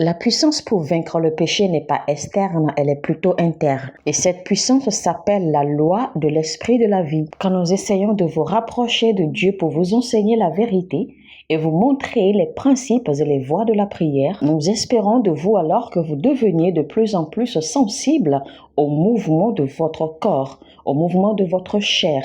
La puissance pour vaincre le péché n'est pas externe, elle est plutôt interne. Et cette puissance s'appelle la loi de l'esprit de la vie. Quand nous essayons de vous rapprocher de Dieu pour vous enseigner la vérité et vous montrer les principes et les voies de la prière, nous espérons de vous alors que vous deveniez de plus en plus sensible au mouvement de votre corps, au mouvement de votre chair,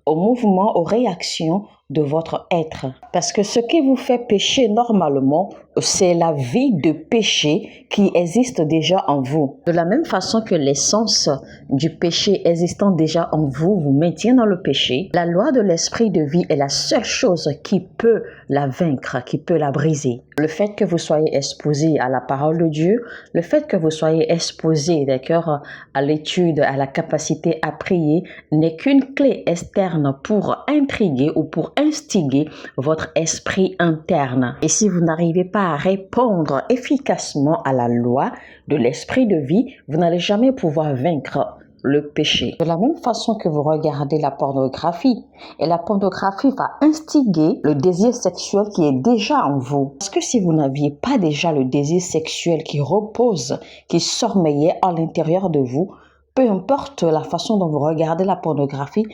au mouvement, aux réactions de votre être. Parce que ce qui vous fait pécher normalement, c'est la vie de péché qui existe déjà en vous. De la même façon que l'essence du péché existant déjà en vous vous maintient dans le péché, la loi de l'esprit de vie est la seule chose qui peut la vaincre, qui peut la briser. Le fait que vous soyez exposé à la parole de Dieu, le fait que vous soyez exposé, d'accord, à l'étude, à la capacité à prier, n'est qu'une clé externe pour intriguer ou pour instiguer votre esprit interne. Et si vous n'arrivez pas à répondre efficacement à la loi de l'esprit de vie, vous n'allez jamais pouvoir vaincre le péché. De la même façon que vous regardez la pornographie, et la pornographie va instiguer le désir sexuel qui est déjà en vous. Parce que si vous n'aviez pas déjà le désir sexuel qui repose, qui sommeillait à l'intérieur de vous, peu importe la façon dont vous regardez la pornographie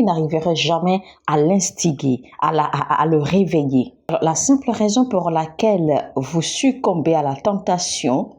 n'arriverait jamais à l'instiguer, à le réveiller. La simple raison pour laquelle vous succombez à la tentation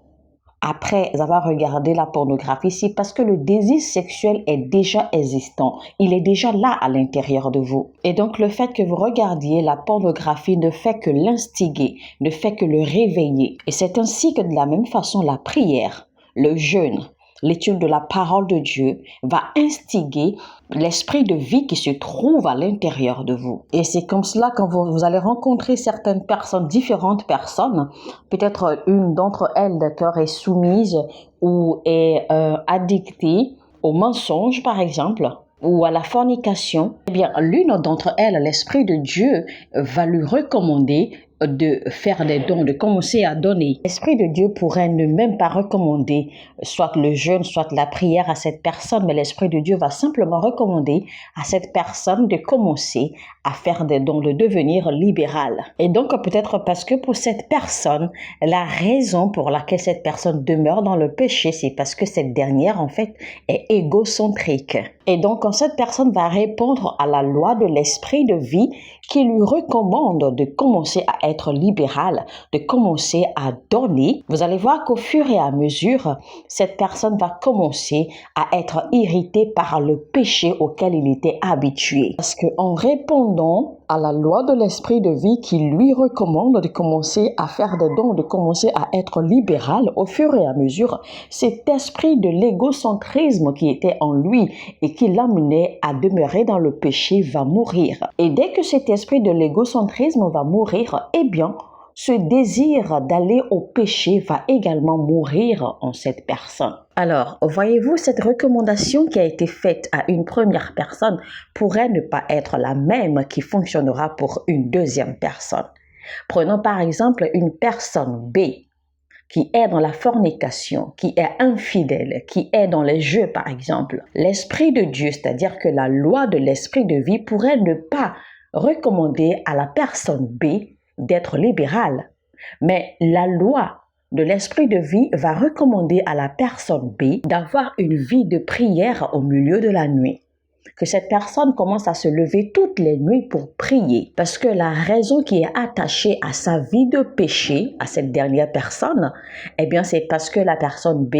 après avoir regardé la pornographie, c'est parce que le désir sexuel est déjà existant. Il est déjà là à l'intérieur de vous. Et donc, le fait que vous regardiez la pornographie ne fait que l'instiguer, ne fait que le réveiller. Et c'est ainsi que de la même façon, la prière, le jeûne, l'étude de la parole de Dieu va instiguer l'esprit de vie qui se trouve à l'intérieur de vous. Et c'est comme cela quand vous allez rencontrer certaines personnes, différentes personnes, peut-être une d'entre elles d'accord est soumise ou est addictée au mensonge par exemple, ou à la fornication, eh bien l'une d'entre elles, l'esprit de Dieu va lui recommander de faire des dons, de commencer à donner. L'Esprit de Dieu pourrait ne même pas recommander soit le jeûne, soit la prière à cette personne, mais l'Esprit de Dieu va simplement recommander à cette personne de commencer à faire des dons, de devenir libérale. Et donc peut-être parce que pour cette personne, la raison pour laquelle cette personne demeure dans le péché, c'est parce que cette dernière en fait est égocentrique. Et donc quand cette personne va répondre à la loi de l'Esprit de vie qui lui recommande de commencer à être libérale, de commencer à donner, vous allez voir qu'au fur et à mesure, cette personne va commencer à être irritée par le péché auquel il était habitué. Parce qu'en répondant à la loi de l'esprit de vie qui lui recommande de commencer à faire des dons, de commencer à être libéral, au fur et à mesure, cet esprit de l'égocentrisme qui était en lui et qui l'amenait à demeurer dans le péché va mourir. Et dès que cet esprit de l'égocentrisme va mourir, eh bien, ce désir d'aller au péché va également mourir en cette personne. Alors, voyez-vous, cette recommandation qui a été faite à une première personne pourrait ne pas être la même qui fonctionnera pour une deuxième personne. Prenons par exemple une personne B qui est dans la fornication, qui est infidèle, qui est dans les jeux par exemple. L'Esprit de Dieu, c'est-à-dire que la loi de l'Esprit de vie pourrait ne pas recommander à la personne B d'être libérale. Mais la loi de l'esprit de vie va recommander à la personne B d'avoir une vie de prière au milieu de la nuit. Que cette personne commence à se lever toutes les nuits pour prier. Parce que la raison qui est attachée à sa vie de péché, à cette dernière personne, eh bien c'est parce que la personne B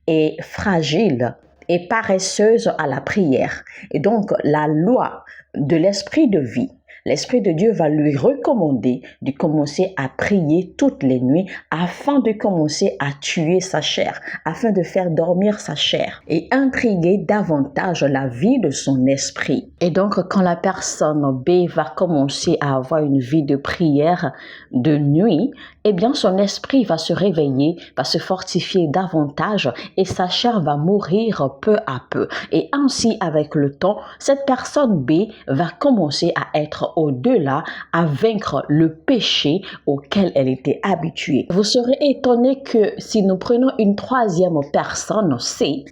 est fragile et paresseuse à la prière. Et donc la loi de l'esprit de vie, l'Esprit de Dieu va lui recommander de commencer à prier toutes les nuits afin de commencer à tuer sa chair, afin de faire dormir sa chair et intriguer davantage la vie de son esprit. Et donc, quand la personne B va commencer à avoir une vie de prière de nuit, eh bien, son esprit va se réveiller, va se fortifier davantage et sa chair va mourir peu à peu. Et ainsi, avec le temps, cette personne B va commencer à être au-delà, à vaincre le péché auquel elle était habituée. Vous serez étonné que si nous prenons une troisième personne C,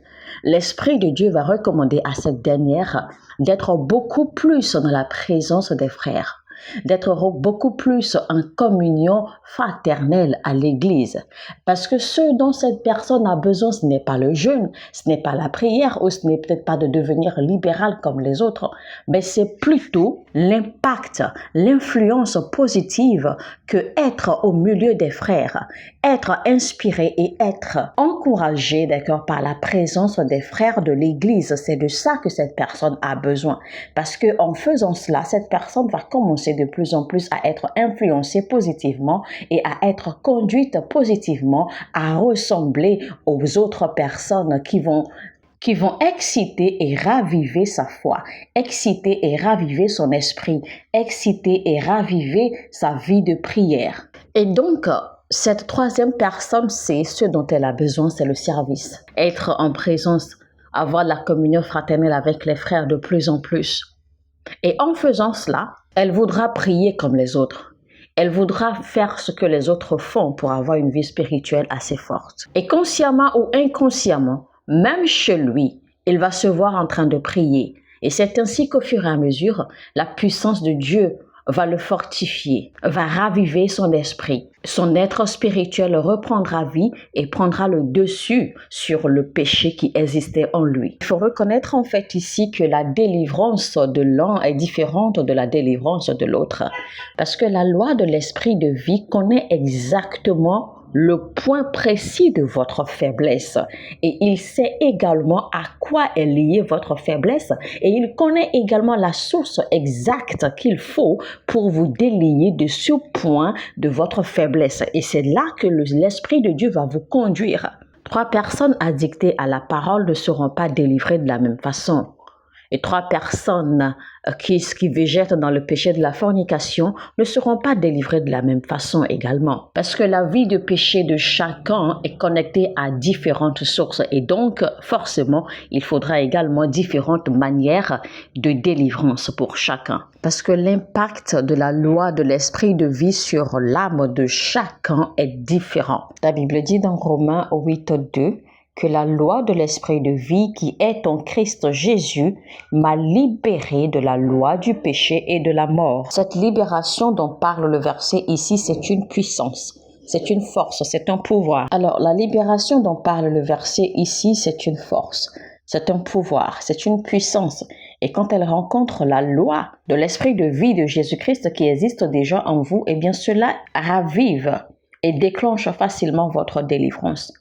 l'Esprit de Dieu va recommander à cette dernière d'être beaucoup plus dans la présence des frères, d'être beaucoup plus en communion fraternelle à l'Église. Parce que ce dont cette personne a besoin, ce n'est pas le jeûne, ce n'est pas la prière, ou ce n'est peut-être pas de devenir libéral comme les autres, mais c'est plutôt l'impact, l'influence positive que être au milieu des frères, être inspiré et être encouragé, d'accord, par la présence des frères de l'Église. C'est de ça que cette personne a besoin. Parce que en faisant cela, cette personne va commencer de plus en plus à être influencée positivement et à être conduite positivement, à ressembler aux autres personnes qui vont exciter et raviver sa foi, exciter et raviver son esprit, exciter et raviver sa vie de prière. Et donc, cette troisième personne, c'est ce dont elle a besoin, c'est le service. Être en présence, avoir la communion fraternelle avec les frères de plus en plus. Et en faisant cela, elle voudra prier comme les autres. Elle voudra faire ce que les autres font pour avoir une vie spirituelle assez forte. Et consciemment ou inconsciemment, même chez lui, il va se voir en train de prier. Et c'est ainsi qu'au fur et à mesure, la puissance de Dieu va le fortifier, va raviver son esprit. Son être spirituel reprendra vie et prendra le dessus sur le péché qui existait en lui. Il faut reconnaître en fait ici que la délivrance de l'un est différente de la délivrance de l'autre. Parce que la loi de l'esprit de vie connaît exactement le point précis de votre faiblesse et il sait également à quoi est liée votre faiblesse et il connaît également la source exacte qu'il faut pour vous délier de ce point de votre faiblesse et c'est là que l'Esprit de Dieu va vous conduire. 3 personnes addictées à la parole ne seront pas délivrées de la même façon. Et 3 personnes qui végètent dans le péché de la fornication ne seront pas délivrées de la même façon également. Parce que la vie de péché de chacun est connectée à différentes sources. Et donc, forcément, il faudra également différentes manières de délivrance pour chacun. Parce que l'impact de la loi de l'esprit de vie sur l'âme de chacun est différent. La Bible dit dans Romains 8:2, que la loi de l'esprit de vie qui est en Christ Jésus m'a libéré de la loi du péché et de la mort. Cette libération dont parle le verset ici, c'est une puissance, c'est une force, c'est un pouvoir. Alors, la libération dont parle le verset ici, c'est une force, c'est un pouvoir, c'est une puissance. Et quand elle rencontre la loi de l'esprit de vie de Jésus-Christ qui existe déjà en vous, eh bien cela ravive et déclenche facilement votre délivrance.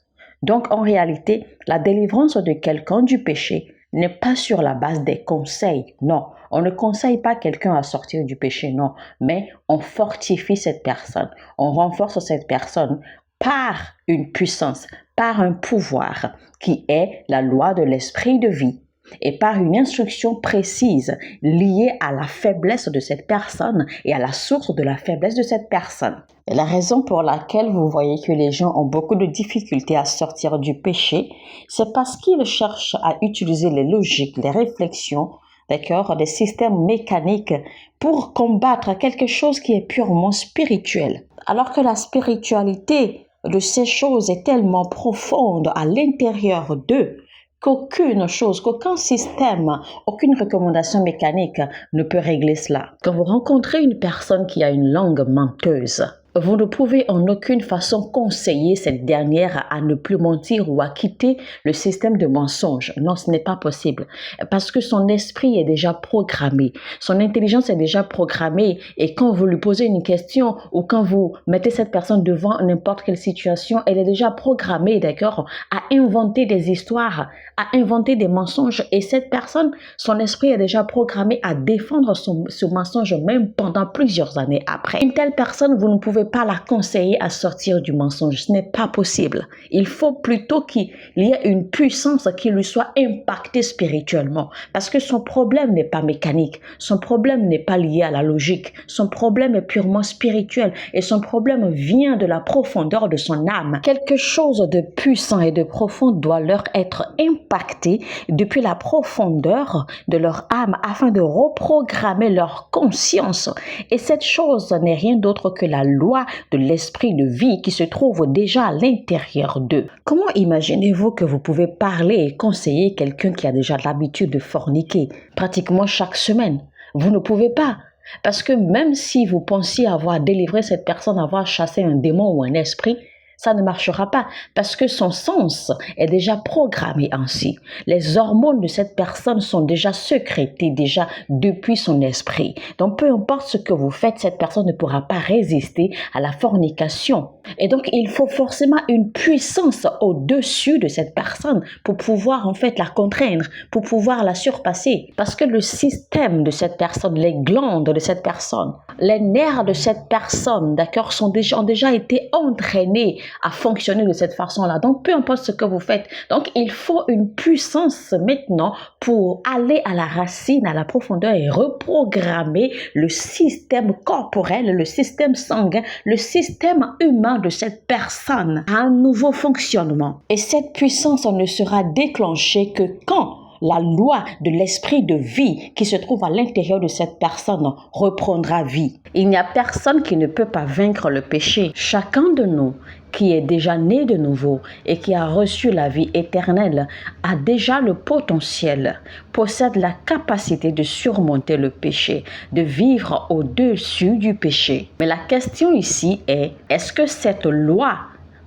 Donc, en réalité, la délivrance de quelqu'un du péché n'est pas sur la base des conseils. Non, on ne conseille pas quelqu'un à sortir du péché, non. Mais on fortifie cette personne, on renforce cette personne par une puissance, par un pouvoir qui est la loi de l'esprit de vie et par une instruction précise liée à la faiblesse de cette personne et à la source de la faiblesse de cette personne. Et la raison pour laquelle vous voyez que les gens ont beaucoup de difficultés à sortir du péché, c'est parce qu'ils cherchent à utiliser les logiques, les réflexions, d'accord, des systèmes mécaniques pour combattre quelque chose qui est purement spirituel. Alors que la spiritualité de ces choses est tellement profonde à l'intérieur d'eux, qu'aucune chose, qu'aucun système, aucune recommandation mécanique ne peut régler cela. Quand vous rencontrez une personne qui a une langue menteuse, vous ne pouvez en aucune façon conseiller cette dernière à ne plus mentir ou à quitter le système de mensonge. Non, ce n'est pas possible. Parce que son esprit est déjà programmé. Son intelligence est déjà programmée. Et quand vous lui posez une question ou quand vous mettez cette personne devant n'importe quelle situation, elle est déjà programmée, d'accord, à inventer des histoires, à inventer des mensonges. Et cette personne, son esprit est déjà programmé à défendre ce mensonge même pendant plusieurs années après. Une telle personne, vous ne pouvez pas la conseiller à sortir du mensonge. Ce n'est pas possible. Il faut plutôt qu'il y ait une puissance qui lui soit impactée spirituellement. Parce que son problème n'est pas mécanique. Son problème n'est pas lié à la logique. Son problème est purement spirituel. Et son problème vient de la profondeur de son âme. Quelque chose de puissant et de profond doit leur être impacté depuis la profondeur de leur âme afin de reprogrammer leur conscience. Et cette chose n'est rien d'autre que la loi de l'esprit de vie qui se trouve déjà à l'intérieur d'eux. Comment imaginez-vous que vous pouvez parler et conseiller quelqu'un qui a déjà l'habitude de forniquer pratiquement chaque semaine? Vous ne pouvez pas. Parce que même si vous pensiez avoir délivré cette personne, avoir chassé un démon ou un esprit, ça ne marchera pas parce que son sens est déjà programmé ainsi. Les hormones de cette personne sont déjà sécrétées déjà depuis son esprit. Donc peu importe ce que vous faites, cette personne ne pourra pas résister à la fornication. Et donc il faut forcément une puissance au-dessus de cette personne pour pouvoir en fait la contraindre, pour pouvoir la surpasser. Parce que le système de cette personne, les glandes de cette personne, les nerfs de cette personne, d'accord, ont déjà été entraînés à fonctionner de cette façon-là. Donc, peu importe ce que vous faites. Donc, il faut une puissance maintenant pour aller à la racine, à la profondeur et reprogrammer le système corporel, le système sanguin, le système humain de cette personne à un nouveau fonctionnement. Et cette puissance ne sera déclenchée que quand la loi de l'esprit de vie qui se trouve à l'intérieur de cette personne reprendra vie. Il n'y a personne qui ne peut pas vaincre le péché. Chacun de nous qui est déjà né de nouveau et qui a reçu la vie éternelle a déjà le potentiel, possède la capacité de surmonter le péché, de vivre au-dessus du péché. Mais la question ici est-ce que cette loi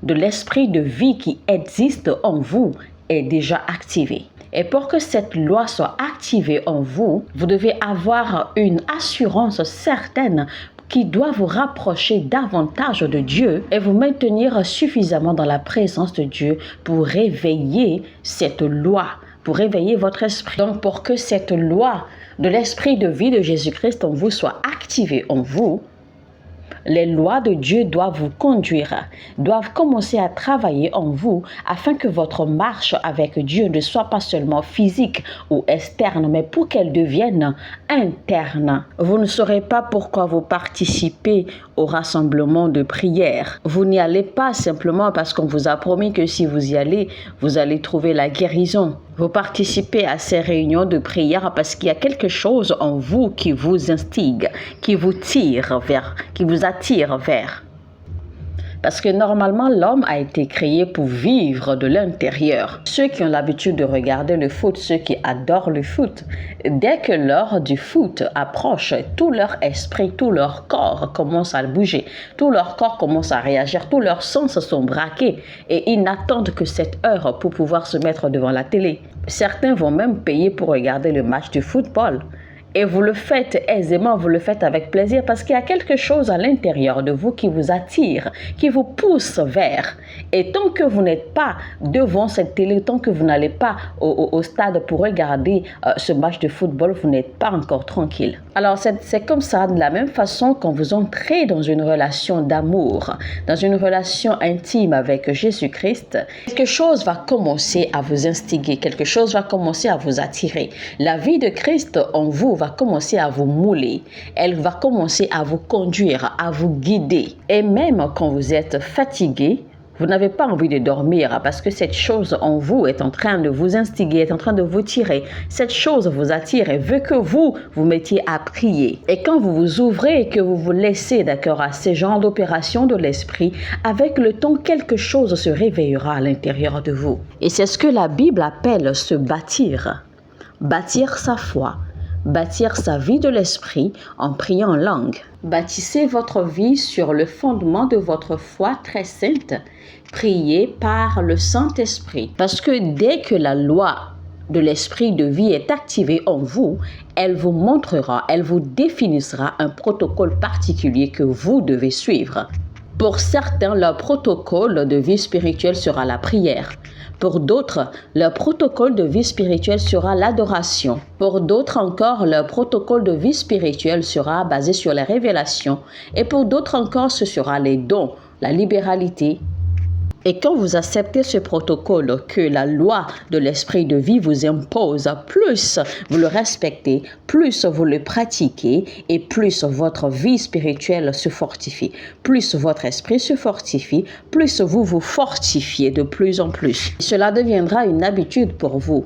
de l'esprit de vie qui existe en vous est déjà activée? Et pour que cette loi soit activée en vous, vous devez avoir une assurance certaine qui doit vous rapprocher davantage de Dieu et vous maintenir suffisamment dans la présence de Dieu pour réveiller cette loi, pour réveiller votre esprit. Donc, pour que cette loi de l'esprit de vie de Jésus-Christ en vous soit activée en vous, les lois de Dieu doivent vous conduire, doivent commencer à travailler en vous afin que votre marche avec Dieu ne soit pas seulement physique ou externe, mais pour qu'elle devienne interne. Vous ne saurez pas pourquoi vous participez au rassemblement de prière. Vous n'y allez pas simplement parce qu'on vous a promis que si vous y allez, vous allez trouver la guérison. Vous participez à ces réunions de prière parce qu'il y a quelque chose en vous qui vous instigue, qui vous tire vers, qui vous attire vers. Parce que normalement, l'homme a été créé pour vivre de l'intérieur. Ceux qui ont l'habitude de regarder le foot, ceux qui adorent le foot, dès que l'heure du foot approche, tout leur esprit, tout leur corps commence à bouger, tout leur corps commence à réagir, tous leurs sens sont braqués et ils n'attendent que cette heure pour pouvoir se mettre devant la télé. Certains vont même payer pour regarder le match de football. Et vous le faites aisément, vous le faites avec plaisir parce qu'il y a quelque chose à l'intérieur de vous qui vous attire, qui vous pousse vers. Et tant que vous n'êtes pas devant cette télé, tant que vous n'allez pas au stade pour regarder ce match de football, vous n'êtes pas encore tranquille. Alors c'est comme ça, de la même façon quand vous entrez dans une relation d'amour, dans une relation intime avec Jésus-Christ, quelque chose va commencer à vous instiguer, quelque chose va commencer à vous attirer. La vie de Christ en vous va commencer à vous mouler, elle va commencer à vous conduire, à vous guider. Et même quand vous êtes fatigué, vous n'avez pas envie de dormir parce que cette chose en vous est en train de vous instiguer, est en train de vous tirer. Cette chose vous attire et veut que vous mettiez à prier. Et quand vous vous ouvrez et que vous vous laissez, d'accord, à ces genres d'opérations de l'esprit, avec le temps, quelque chose se réveillera à l'intérieur de vous. Et c'est ce que la Bible appelle se bâtir. Bâtir sa foi. Bâtir sa vie de l'esprit en priant en langue. Bâtissez votre vie sur le fondement de votre foi très sainte. Priez par le Saint-Esprit. Parce que dès que la loi de l'esprit de vie est activée en vous, elle vous montrera, elle vous définira un protocole particulier que vous devez suivre. Pour certains, leur protocole de vie spirituelle sera la prière. Pour d'autres, leur protocole de vie spirituelle sera l'adoration. Pour d'autres encore, leur protocole de vie spirituelle sera basé sur les révélations. Et pour d'autres encore, ce sera les dons, la libéralité. Et quand vous acceptez ce protocole que la loi de l'esprit de vie vous impose, plus vous le respectez, plus vous le pratiquez et plus votre vie spirituelle se fortifie. Plus votre esprit se fortifie, plus vous vous fortifiez de plus en plus. Cela deviendra une habitude pour vous.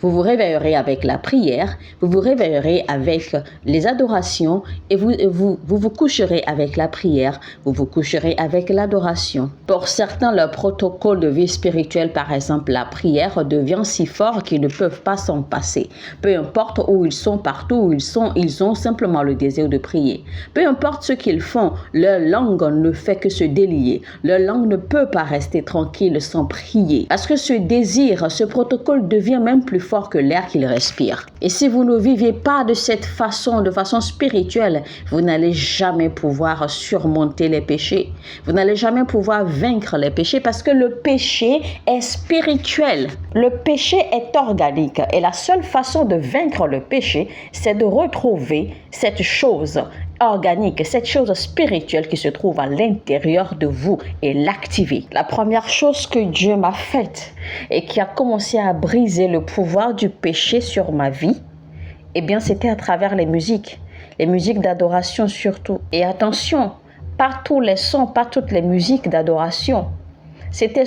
Vous vous réveillerez avec la prière, vous vous réveillerez avec les adorations et vous coucherez avec la prière, vous vous coucherez avec l'adoration. Pour certains, leur protocole de vie spirituelle, par exemple la prière, devient si fort qu'ils ne peuvent pas s'en passer. Peu importe où ils sont, partout où ils ont simplement le désir de prier. Peu importe ce qu'ils font, leur langue ne fait que se délier. Leur langue ne peut pas rester tranquille sans prier. Parce que ce désir, ce protocole devient même plus fort que l'air qu'ils respirent. Et si vous ne vivez pas de cette façon, de façon spirituelle, vous n'allez jamais pouvoir surmonter les péchés. Vous n'allez jamais pouvoir vaincre les péchés parce que le péché est spirituel. Le péché est organique et la seule façon de vaincre le péché, c'est de retrouver cette chose organique, cette chose spirituelle qui se trouve à l'intérieur de vous et l'activer. La première chose que Dieu m'a faite et qui a commencé à briser le pouvoir du péché sur ma vie, eh bien, c'était à travers les musiques d'adoration surtout. Et attention, pas tous les sons, pas toutes les musiques d'adoration. C'était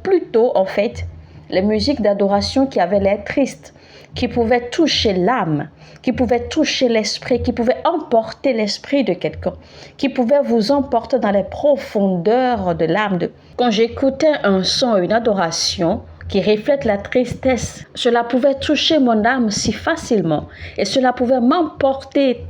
plutôt en fait les musiques d'adoration qui avaient l'air tristes, qui pouvaient toucher l'âme, qui pouvaient toucher l'esprit, qui pouvaient emporter l'esprit de quelqu'un, qui pouvaient vous emporter dans les profondeurs de l'âme. Quand j'écoutais un son, une adoration qui reflète la tristesse, cela pouvait toucher mon âme si facilement et cela pouvait m'emporter,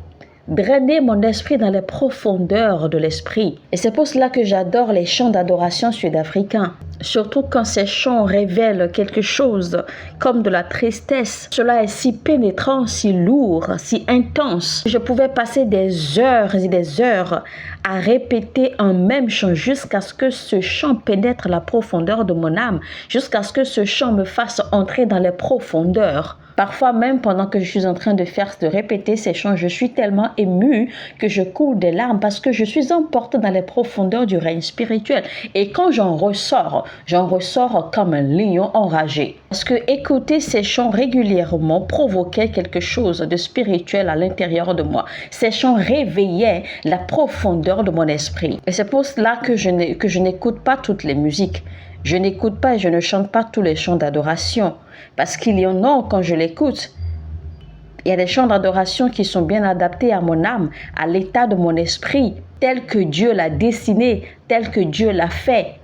drainer mon esprit dans les profondeurs de l'esprit. Et c'est pour cela que j'adore les chants d'adoration sud-africains. Surtout quand ces chants révèlent quelque chose comme de la tristesse. Cela est si pénétrant, si lourd, si intense. Je pouvais passer des heures et des heures à répéter un même chant jusqu'à ce que ce chant pénètre la profondeur de mon âme, jusqu'à ce que ce chant me fasse entrer dans les profondeurs. Parfois même pendant que je suis en train de répéter ces chants, je suis tellement émue que je coule des larmes parce que je suis emportée dans les profondeurs du règne spirituel. Et quand j'en ressors comme un lion enragé. Parce que écouter ces chants régulièrement provoquait quelque chose de spirituel à l'intérieur de moi. Ces chants réveillaient la profondeur de mon esprit. Et c'est pour cela que je n'écoute pas toutes les musiques. Je n'écoute pas et je ne chante pas tous les chants d'adoration. Parce qu'il y en a quand je l'écoute. Il y a des chants d'adoration qui sont bien adaptés à mon âme, à l'état de mon esprit, tel que Dieu l'a dessiné, tel que Dieu l'a fait.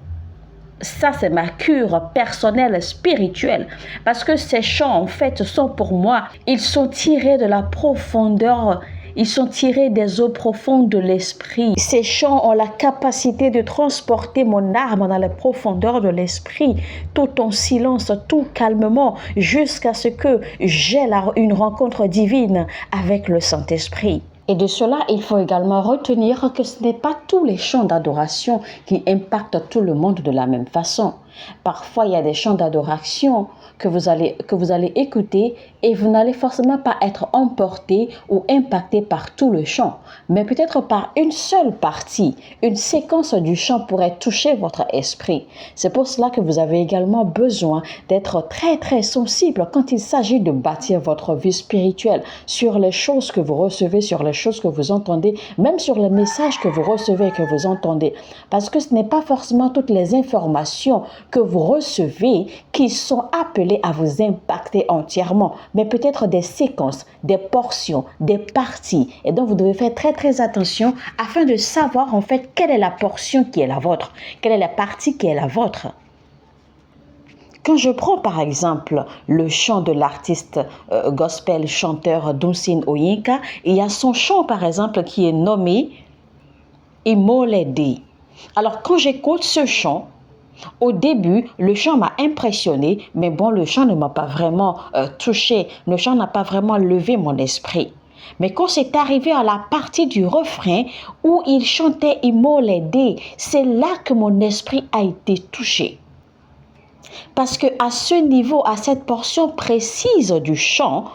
Ça, c'est ma cure personnelle, spirituelle. Parce que ces chants, en fait, sont pour moi, ils sont tirés de la profondeur. Ils sont tirés des eaux profondes de l'esprit. Ces chants ont la capacité de transporter mon âme dans les profondeurs de l'esprit, tout en silence, tout calmement, jusqu'à ce que j'aie une rencontre divine avec le Saint-Esprit. Et de cela, il faut également retenir que ce n'est pas tous les chants d'adoration qui impactent tout le monde de la même façon. Parfois, il y a des chants d'adoration que vous allez écouter et vous n'allez forcément pas être emporté ou impacté par tout le chant, mais peut-être par une seule partie. Une séquence du chant pourrait toucher votre esprit. C'est pour cela que vous avez également besoin d'être très très sensible quand il s'agit de bâtir votre vie spirituelle sur les choses que vous recevez, sur les choses que vous entendez, même sur les messages que vous recevez et que vous entendez. Parce que ce n'est pas forcément toutes les informations que vous recevez qui sont appelées à vous impacter entièrement, mais peut-être des séquences, des portions, des parties. Et donc, vous devez faire très, très attention afin de savoir en fait quelle est la portion qui est la vôtre, quelle est la partie qui est la vôtre. Quand je prends par exemple le chant de l'artiste gospel chanteur Dunsin Oyekan, il y a son chant par exemple qui est nommé Imolede. Alors quand j'écoute ce chant, au début, le chant m'a impressionné, mais bon, le chant ne m'a pas vraiment touché. Le chant n'a pas vraiment levé mon esprit. Mais quand c'est arrivé à la partie du refrain où il chantait Imolede, c'est là que mon esprit a été touché. Parce que à ce niveau, à cette portion précise du chant,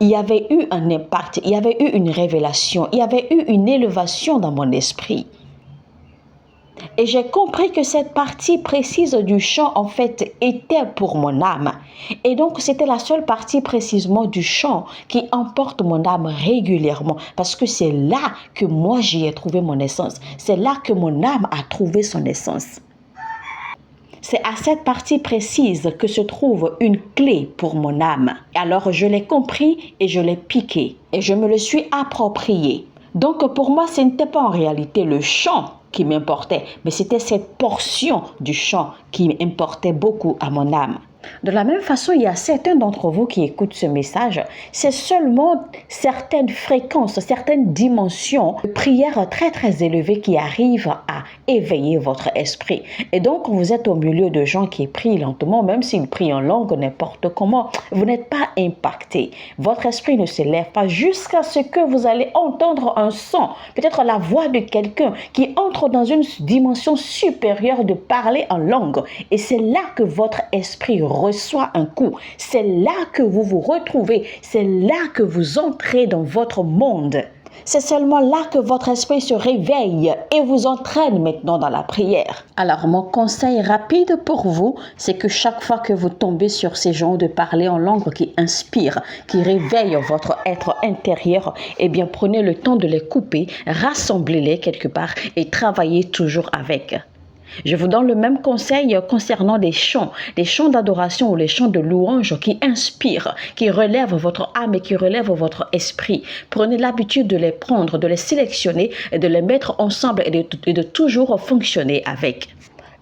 il y avait eu un impact, il y avait eu une révélation, il y avait eu une élévation dans mon esprit. Et j'ai compris que cette partie précise du chant, en fait, était pour mon âme. Et donc, c'était la seule partie précisément du chant qui emporte mon âme régulièrement. Parce que c'est là que moi, j'y ai trouvé mon essence. C'est là que mon âme a trouvé son essence. C'est à cette partie précise que se trouve une clé pour mon âme. Alors je l'ai compris et je l'ai piqué et je me le suis approprié. Donc pour moi, ce n'était pas en réalité le chant qui m'importait, mais c'était cette portion du chant qui importait beaucoup à mon âme. De la même façon, il y a certains d'entre vous qui écoutent ce message, c'est seulement certaines fréquences, certaines dimensions de prière très très élevées qui arrivent à éveiller votre esprit. Et donc, vous êtes au milieu de gens qui prient lentement, même s'ils prient en langue, n'importe comment, vous n'êtes pas impacté. Votre esprit ne s'élève pas jusqu'à ce que vous allez entendre un son, peut-être la voix de quelqu'un qui entre dans une dimension supérieure de parler en langue. Et c'est là que votre esprit reçoit un coup. C'est là que vous vous retrouvez. C'est là que vous entrez dans votre monde. C'est seulement là que votre esprit se réveille et vous entraîne maintenant dans la prière. Alors, mon conseil rapide pour vous, c'est que chaque fois que vous tombez sur ces gens de parler en langue qui inspirent, qui réveillent votre être intérieur, eh bien, prenez le temps de les couper, rassemblez-les quelque part et travaillez toujours avec. Je vous donne le même conseil concernant des chants d'adoration ou les chants de louange qui inspirent, qui relèvent votre âme et qui relèvent votre esprit. Prenez l'habitude de les prendre, de les sélectionner et de les mettre ensemble et de toujours fonctionner avec.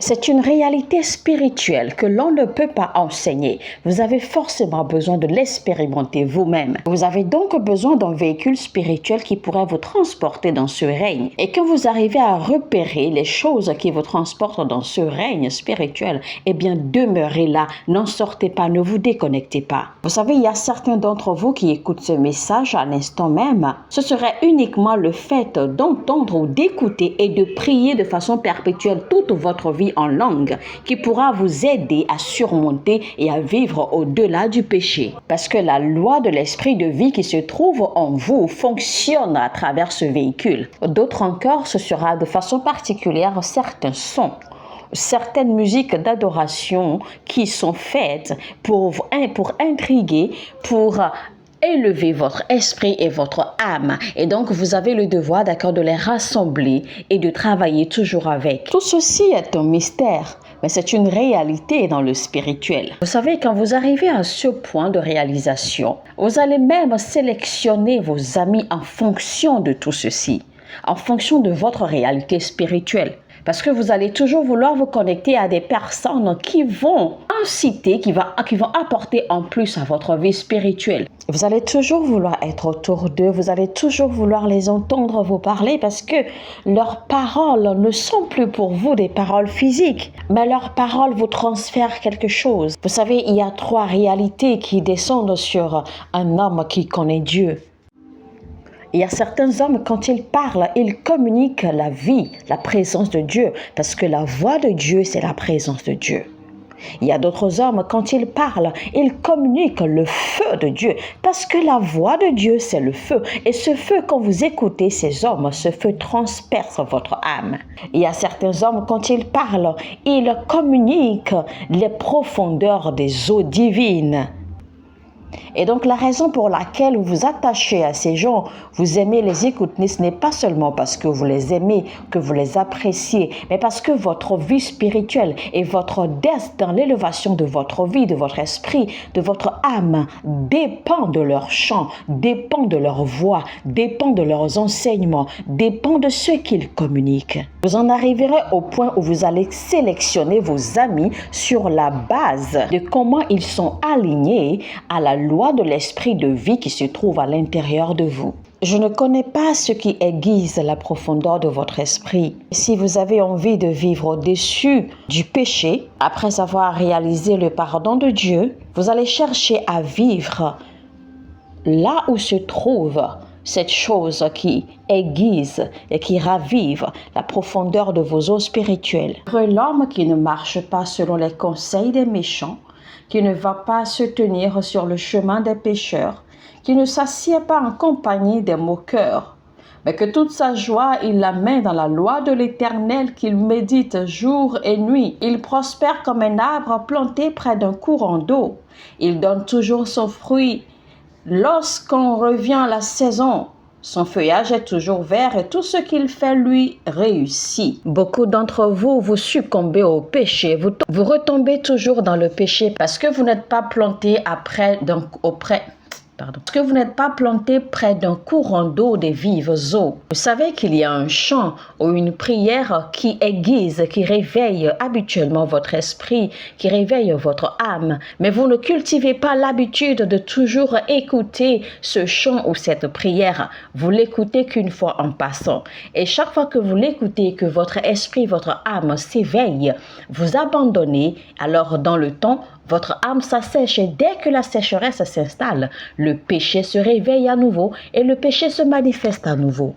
C'est une réalité spirituelle que l'on ne peut pas enseigner. Vous avez forcément besoin de l'expérimenter vous-même. Vous avez donc besoin d'un véhicule spirituel qui pourrait vous transporter dans ce règne. Et quand vous arrivez à repérer les choses qui vous transportent dans ce règne spirituel, eh bien demeurez là, n'en sortez pas, ne vous déconnectez pas. Vous savez, il y a certains d'entre vous qui écoutent ce message à l'instant même. Ce serait uniquement le fait d'entendre ou d'écouter et de prier de façon perpétuelle toute votre vie en langue qui pourra vous aider à surmonter et à vivre au-delà du péché. Parce que la loi de l'esprit de vie qui se trouve en vous fonctionne à travers ce véhicule. D'autres encore, ce sera de façon particulière certains sons, certaines musiques d'adoration qui sont faites pour intriguer, pour élever votre esprit et votre âme. Et donc, vous avez le devoir, d'accord, de les rassembler et de travailler toujours avec. Tout ceci est un mystère, mais c'est une réalité dans le spirituel. Vous savez, quand vous arrivez à ce point de réalisation, vous allez même sélectionner vos amis en fonction de tout ceci, en fonction de votre réalité spirituelle. Parce que vous allez toujours vouloir vous connecter à des personnes qui vont inciter, qui vont apporter en plus à votre vie spirituelle. Vous allez toujours vouloir être autour d'eux, vous allez toujours vouloir les entendre vous parler parce que leurs paroles ne sont plus pour vous des paroles physiques, mais leurs paroles vous transfèrent quelque chose. Vous savez, il y a 3 réalités qui descendent sur un homme qui connaît Dieu. Il y a certains hommes, quand ils parlent, ils communiquent la vie, la présence de Dieu, parce que la voix de Dieu, c'est la présence de Dieu. Il y a d'autres hommes, quand ils parlent, ils communiquent le feu de Dieu, parce que la voix de Dieu, c'est le feu. Et ce feu, quand vous écoutez ces hommes, ce feu transperce votre âme. Il y a certains hommes, quand ils parlent, ils communiquent les profondeurs des eaux divines. Et donc, la raison pour laquelle vous vous attachez à ces gens, vous aimez les écouter, ce n'est pas seulement parce que vous les aimez, que vous les appréciez, mais parce que votre vie spirituelle et votre destin, l'élévation de votre vie, de votre esprit, de votre âme, dépend de leur chant, dépend de leur voix, dépend de leurs enseignements, dépend de ce qu'ils communiquent. Vous en arriverez au point où vous allez sélectionner vos amis sur la base de comment ils sont alignés à la loi de l'esprit de vie qui se trouve à l'intérieur de vous. Je ne connais pas ce qui aiguise la profondeur de votre esprit. Si vous avez envie de vivre au-dessus du péché, après avoir réalisé le pardon de Dieu, vous allez chercher à vivre là où se trouve cette chose qui aiguise et qui ravive la profondeur de vos eaux spirituelles. L'homme qui ne marche pas selon les conseils des méchants, qui ne va pas se tenir sur le chemin des pécheurs, qui ne s'assied pas en compagnie des moqueurs, mais que toute sa joie, il la met dans la loi de l'Éternel, qu'il médite jour et nuit. Il prospère comme un arbre planté près d'un courant d'eau. Il donne toujours son fruit. Lorsqu'on revient à la saison, Son feuillage est toujours vert et tout ce qu'il fait lui réussit. Beaucoup d'entre vous, vous succombez au péché. Vous retombez toujours dans le péché parce que vous n'êtes pas planté parce que vous n'êtes pas planté près d'un courant d'eau des vives eaux. Vous savez qu'il y a un chant ou une prière qui aiguise, qui réveille habituellement votre esprit, qui réveille votre âme. Mais vous ne cultivez pas l'habitude de toujours écouter ce chant ou cette prière. Vous l'écoutez qu'une fois en passant. Et chaque fois que vous l'écoutez, que votre esprit, votre âme s'éveille, vous abandonnez. Alors dans le temps, votre âme s'assèche et dès que la sécheresse s'installe, le péché se réveille à nouveau et le péché se manifeste à nouveau.